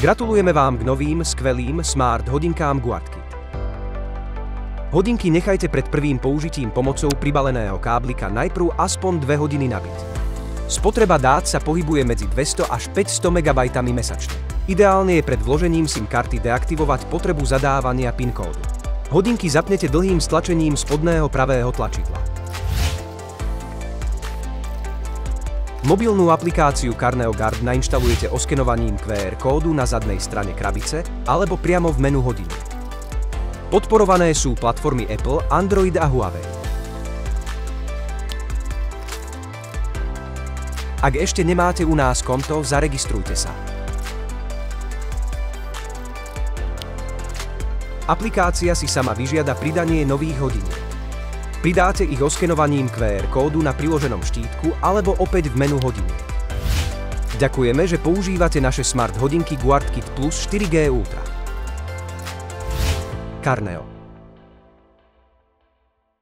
Gratulujeme vám k novým, skvelým smart hodinkám GuardKit. Hodinky nechajte pred prvým použitím pomocou pribaleného káblika najprv aspoň 2 hodiny nabiť. Spotreba dát sa pohybuje medzi 200 až 500 MB mesačne. Ideálne je pred vložením SIM karty deaktivovať potrebu zadávania PIN kódu. Hodinky zapnete dlhým stlačením spodného pravého tlačidla. Mobilnú aplikáciu Carneo Guard nainštalujete oskenovaním QR kódu na zadnej strane krabice alebo priamo v menu hodiny. Podporované sú platformy Apple, Android a Huawei. Ak ešte nemáte u nás konto, zaregistrujte sa. Aplikácia si sama vyžiada pridanie nových hodiniek. Pridáte ich oskenovaním QR kódu na priloženom štítku alebo opäť v menu hodiniek. Ďakujeme, že používate naše smart hodinky GuardKit Plus 4G Ultra. Carneo.